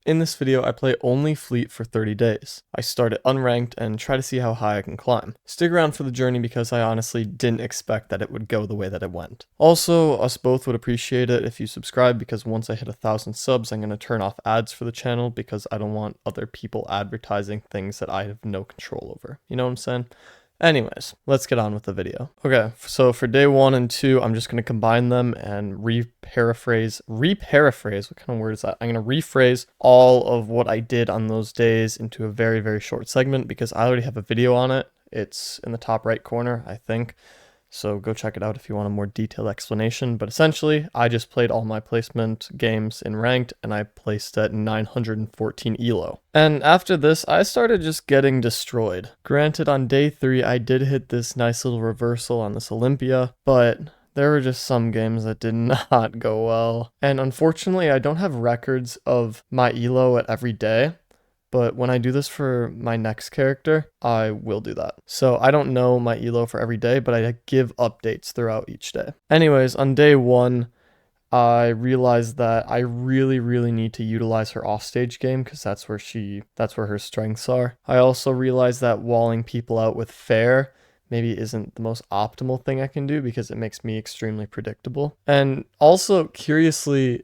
In this video, I play only Fleet for 30 days. I start at unranked and try to see how high I can climb. Stick around for the journey because I honestly didn't expect that it would go the way that it went. Also, us both would appreciate it if you subscribe because once I hit 1,000 subs, I'm going to turn off ads for the channel because I don't want other people advertising things that I have no control over. You know what I'm saying? Anyways, let's get on with the video. Okay, so for day 1 and 2, I'm just going to combine them and re-paraphrase, what kind of word is that? I'm going to rephrase all of what I did on those days into a very, very short segment because I already have a video on it. It's in the top right corner, I think. So go check it out if you want a more detailed explanation. But essentially, I just played all my placement games in ranked and I placed at 914 elo. And after this, I started just getting destroyed. Granted, on day 3, I did hit this nice little reversal on this Olympia, but there were just some games that did not go well. And unfortunately, I don't have records of my elo at every day. But when I do this for my next character, I will do that. So I don't know my elo for every day, but I give updates throughout each day. Anyways, on day 1, I realized that I really need to utilize her offstage game because that's where her strengths are. I also realized that walling people out with fair maybe isn't the most optimal thing I can do because it makes me extremely predictable. And also, curiously,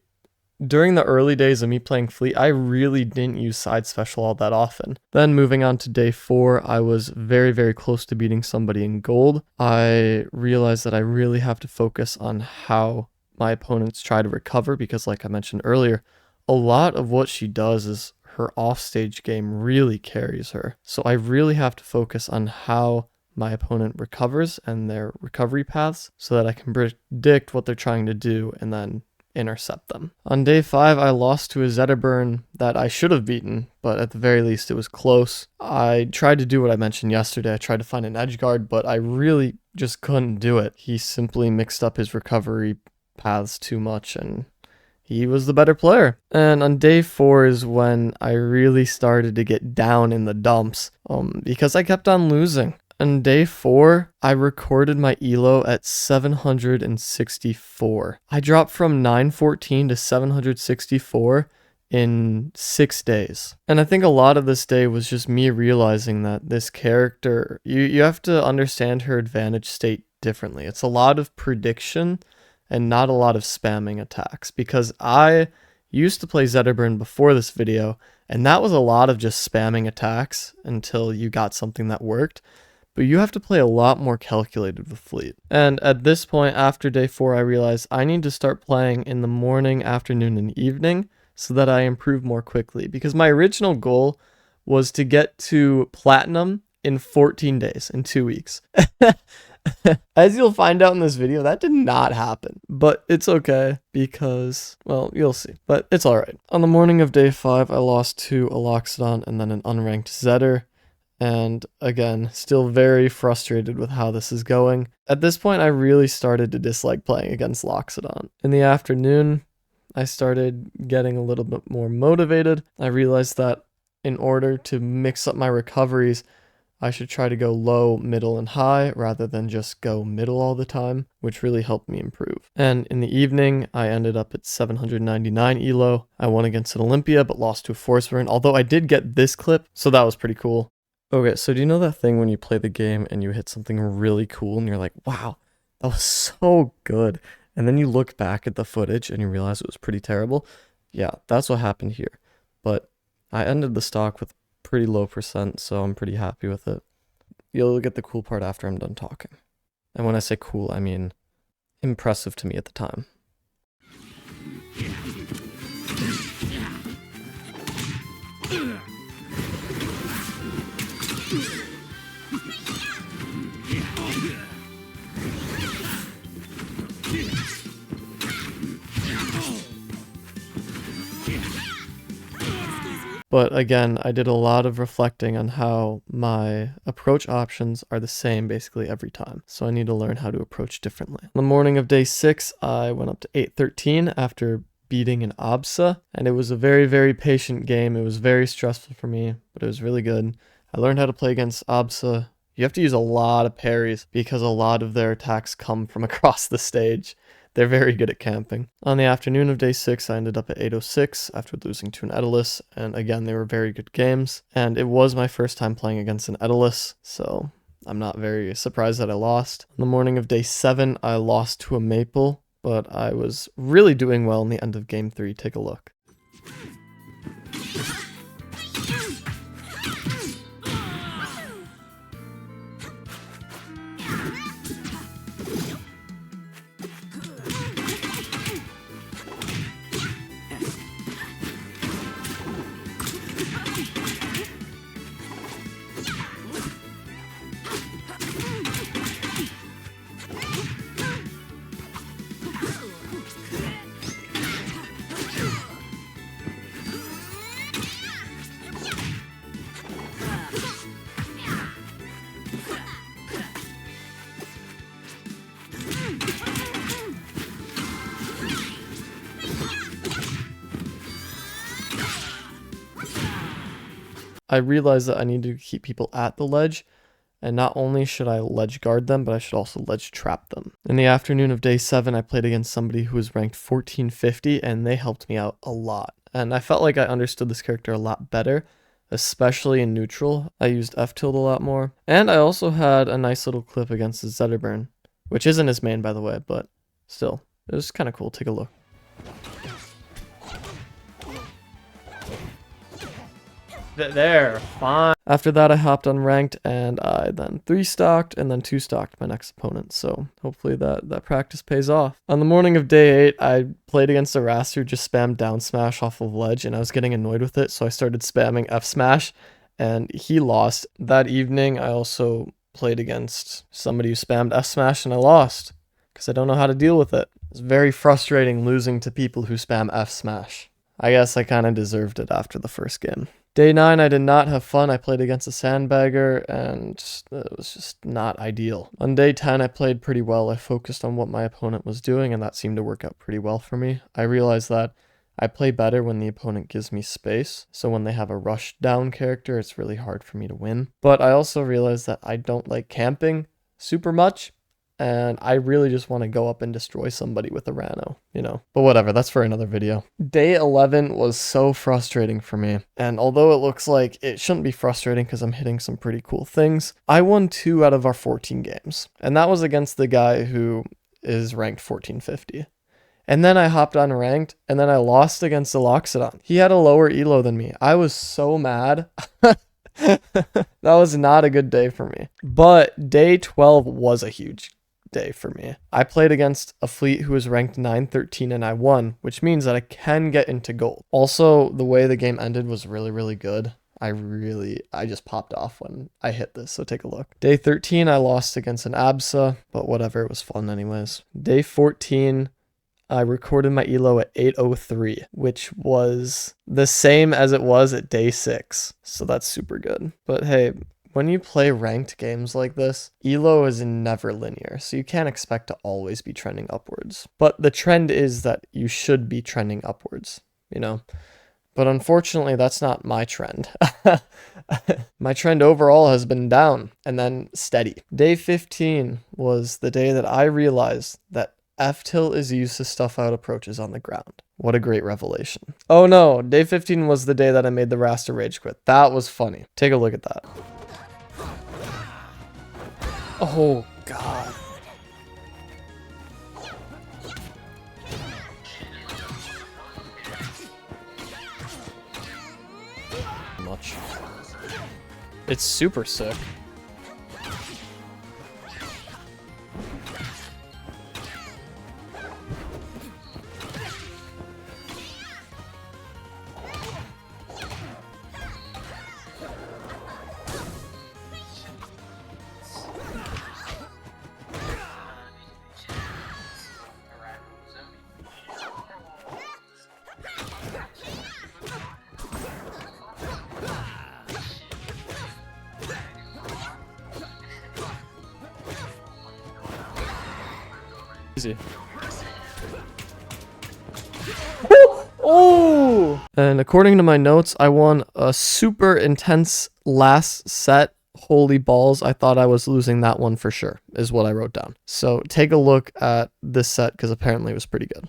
during the early days of me playing Fleet, I really didn't use side special all that often. Then moving on to day 4, I was very close to beating somebody in gold. I realized that I really have to focus on how my opponents try to recover because like I mentioned earlier, a lot of what she does is her offstage game really carries her. So I really have to focus on how my opponent recovers and their recovery paths so that I can predict what they're trying to do and then intercept them. On day 5, I lost to a Zedderburn that I should have beaten, but at the very least it was close. I tried to do what I mentioned yesterday. I tried to find an edge guard, but I really just couldn't do it. He simply mixed up his recovery paths too much and he was the better player. And on day 4 is when I really started to get down in the dumps because I kept on losing. On day 4, I recorded my elo at 764. I dropped from 914 to 764 in 6 days. And I think a lot of this day was just me realizing that this character, you have to understand her advantage state differently. It's a lot of prediction and not a lot of spamming attacks because I used to play Zedderburn before this video and that was a lot of just spamming attacks until you got something that worked. But you have to play a lot more calculated with Fleet. And at this point, after day 4, I realized I need to start playing in the morning, afternoon, and evening so that I improve more quickly. Because my original goal was to get to Platinum in 14 days, in 2 weeks. As you'll find out in this video, that did not happen. But it's okay because, well, you'll see. But it's alright. On the morning of day 5, I lost to a Loxodon and then an unranked Zedder. And again, still very frustrated with how this is going. At this point, I really started to dislike playing against Loxodon. In the afternoon, I started getting a little bit more motivated. I realized that in order to mix up my recoveries, I should try to go low, middle, and high rather than just go middle all the time, which really helped me improve. And in the evening, I ended up at 799 elo. I won against an Olympia, but lost to a Force Burn, although I did get this clip, so that was pretty cool. Okay, so do you know that thing when you play the game and you hit something really cool and you're like, wow, that was so good. And then you look back at the footage and you realize it was pretty terrible? Yeah, that's what happened here. But I ended the stock with pretty low %, so I'm pretty happy with it. You'll get the cool part after I'm done talking. And when I say cool, I mean impressive to me at the time. But again, I did a lot of reflecting on how my approach options are the same basically every time. So I need to learn how to approach differently. On the morning of day 6, I went up to 813 after beating an Absa, and it was a very patient game. It was very stressful for me, but it was really good. I learned how to play against Absa. You have to use a lot of parries because a lot of their attacks come from across the stage. They're very good at camping. On the afternoon of day 6, I ended up at 806 after losing to an Edalus, and again, they were very good games, and it was my first time playing against an Edalus, so I'm not very surprised that I lost. On the morning of day 7, I lost to a Maple, but I was really doing well in the end of game 3. Take a look. I realized that I need to keep people at the ledge, and not only should I ledge guard them, but I should also ledge trap them. In the afternoon of day 7, I played against somebody who was ranked 1450, and they helped me out a lot. And I felt like I understood this character a lot better, especially in neutral. I used F-tilde a lot more. And I also had a nice little clip against the Zetterburn, which isn't his main, by the way, but still, it was kind of cool. Take a look. There, fine. After that, I hopped on ranked, and I then 3-stocked and then 2-stocked my next opponent, so hopefully that practice pays off. On the morning of day 8, I played against a Rast who just spammed down smash off of ledge, and I was getting annoyed with it, so I started spamming F smash, and he lost. That evening, I also played against somebody who spammed F smash, and I lost, because I don't know how to deal with it. It's very frustrating losing to people who spam F smash. I guess I kind of deserved it after the first game. Day 9, I did not have fun. I played against a Sandbagger, and it was just not ideal. On day 10, I played pretty well. I focused on what my opponent was doing, and that seemed to work out pretty well for me. I realized that I play better when the opponent gives me space, so when they have a rush down character, it's really hard for me to win. But I also realized that I don't like camping super much, and I really just want to go up and destroy somebody with a Rano, you know. But whatever, that's for another video. Day 11 was so frustrating for me, and although it looks like it shouldn't be frustrating because I'm hitting some pretty cool things, I won 2 out of our 14 games, and that was against the guy who is ranked 1450. And then I hopped on ranked, and then I lost against Eloxodon. He had a lower elo than me. I was so mad. That was not a good day for me. But day 12 was a huge day for me. I played against a fleet who was ranked 913 and I won, which means that I can get into gold. Also, the way the game ended was really, really good. I just popped off when I hit this, so take a look. Day 13, I lost against an Absa, but whatever, it was fun anyways. Day 14, I recorded my elo at 803, which was the same as it was at day 6, so that's super good. But hey, when you play ranked games like this, elo is never linear, so you can't expect to always be trending upwards. But the trend is that you should be trending upwards, you know? But unfortunately, that's not my trend. My trend overall has been down and then steady. Day 15 was the day that I realized that F-tilde is used to stuff out approaches on the ground. What a great revelation. Oh no, day 15 was the day that I made the Rasta rage quit. That was funny. Take a look at that. Oh, God. Much. It's super sick. Easy. Oh! And according to my notes, I won a super intense last set holy balls, I thought I was losing that one for sure, is what I wrote down. So take a look at this set, because apparently it was pretty good.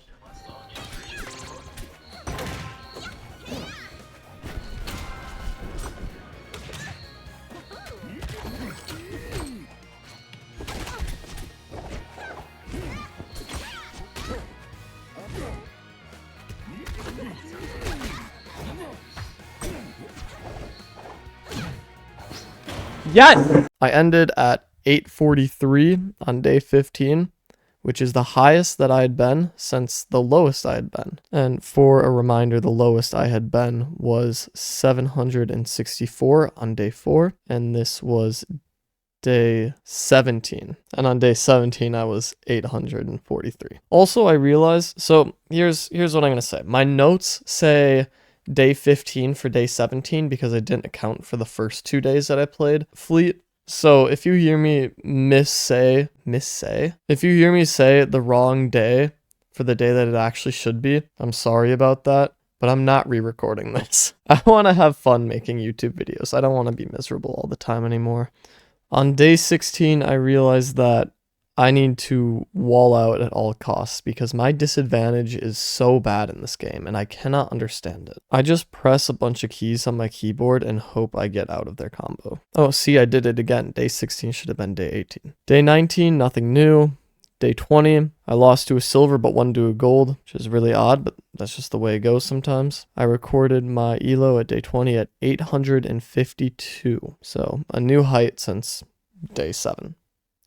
Yes! I ended at 843 on day 15, which is the highest that I had been since the lowest I had been. And for a reminder, the lowest I had been was 764 on day 4, and this was day 17. And on day 17, I was 843. Also, I realized, so here's what I'm going to say. My notes say day 15 for day 17 because I didn't account for the first 2 days that I played Fleet. So if you hear me if you hear me say the wrong day for the day that it actually should be, I'm sorry about that, but I'm not re-recording this. I want to have fun making YouTube videos. I don't want to be miserable all the time anymore. On day 16, I realized that I need to wall out at all costs because my disadvantage is so bad in this game and I cannot understand it. I just press a bunch of keys on my keyboard and hope I get out of their combo. Oh, see, I did it again. Day 16 should have been day 18. Day 19, nothing new. Day 20, I lost to a silver but won to a gold, which is really odd, but that's just the way it goes sometimes. I recorded my elo at day 20 at 852, so a new height since day 7.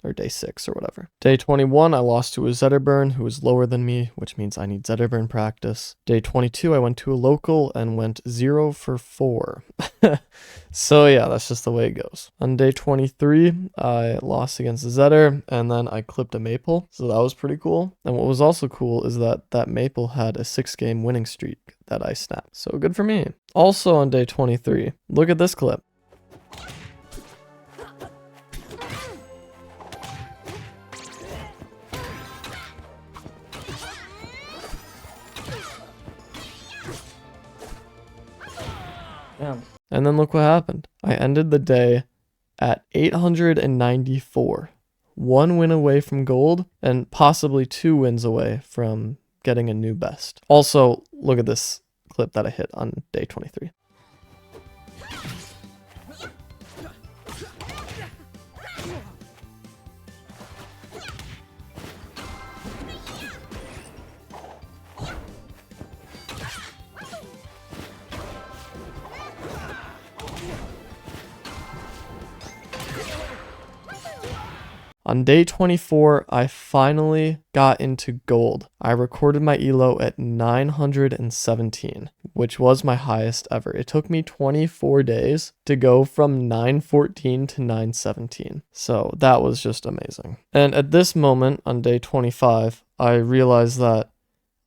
Or day 6 or whatever. Day 21, I lost to a Zetterburn who was lower than me, which means I need Zetterburn practice. Day 22, I went to a local and went 0 for 4. So yeah, that's just the way it goes. On day 23, I lost against the Zetter, and then I clipped a Maple, so that was pretty cool. And what was also cool is that that Maple had a 6-game winning streak that I snapped, so good for me. Also on day 23, look at this clip. Yeah. And then look what happened. I ended the day at 894. 1 win away from gold and possibly 2 wins away from getting a new best. Also, look at this clip that I hit on day 23. On day 24, I finally got into gold. I recorded my elo at 917, which was my highest ever. It took me 24 days to go from 914 to 917. So that was just amazing. And at this moment, on day 25, I realized that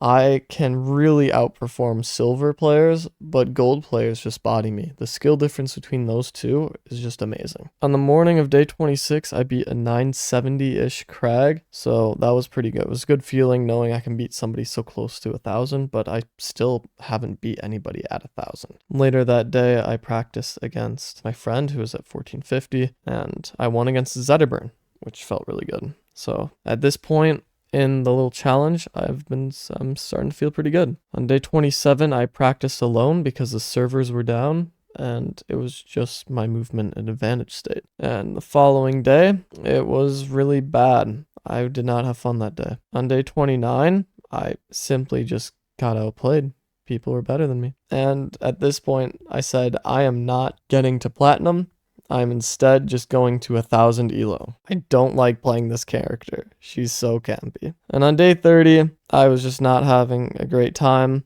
I can really outperform silver players, but gold players just body me. The skill difference between those two is just amazing. On the morning of day 26, I beat a 970-ish Crag, so that was pretty good. It was a good feeling knowing I can beat somebody so close to 1,000, but I still haven't beat anybody at 1,000. Later that day, I practiced against my friend who was at 1450, and I won against Zetterburn, which felt really good. So at this point, in the little challenge, I'm starting to feel pretty good. On day 27, I practiced alone because the servers were down and it was just my movement and advantage state. And the following day, it was really bad. I did not have fun that day. On day 29, I simply just got outplayed. People were better than me. And at this point, I said, I am not getting to platinum. I'm instead just going to 1,000 elo. I don't like playing this character. She's so campy. And on day 30, I was just not having a great time.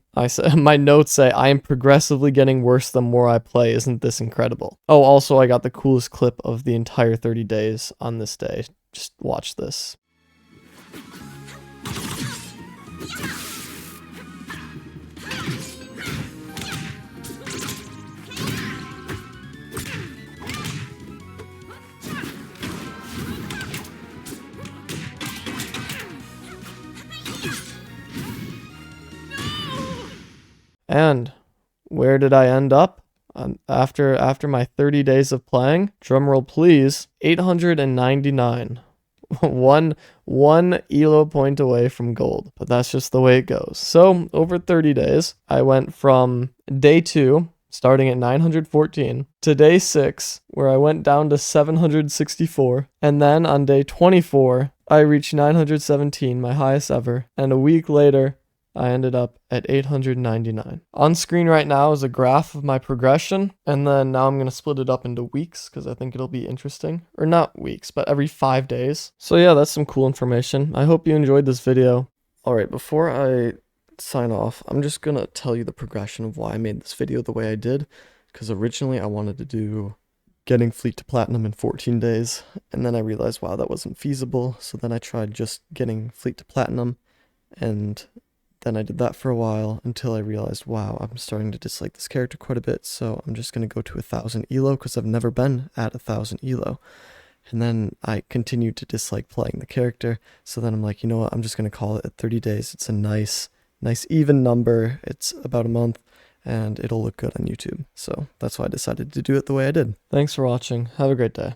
My notes say, I am progressively getting worse the more I play. Isn't this incredible? Oh, also, I got the coolest clip of the entire 30 days on this day. Just watch this. And where did I end up? After my 30 days of playing, drumroll please, 899. one elo point away from gold, but that's just the way it goes. So over 30 days, I went from day 2, starting at 914, to day 6, where I went down to 764, and then on day 24, I reached 917, my highest ever, and a week later, I ended up at 899. On screen right now is a graph of my progression, and then now I'm going to split it up into weeks because I think it'll be interesting. Or not weeks, but every 5 days. So yeah, that's some cool information. I hope you enjoyed this video. Alright, before I sign off, I'm just going to tell you the progression of why I made this video the way I did, because originally I wanted to do getting Fleet to Platinum in 14 days, and then I realized, wow, that wasn't feasible, so then I tried just getting Fleet to Platinum, and then I did that for a while until I realized, wow, I'm starting to dislike this character quite a bit, so I'm just going to go to 1000 elo because I've never been at 1000 elo. And then I continued to dislike playing the character, so then I'm like, you know what, I'm just going to call it at 30 days. It's a nice even number. It's about a month, and it'll look good on YouTube. So that's why I decided to do it the way I did. Thanks for watching. Have a great day.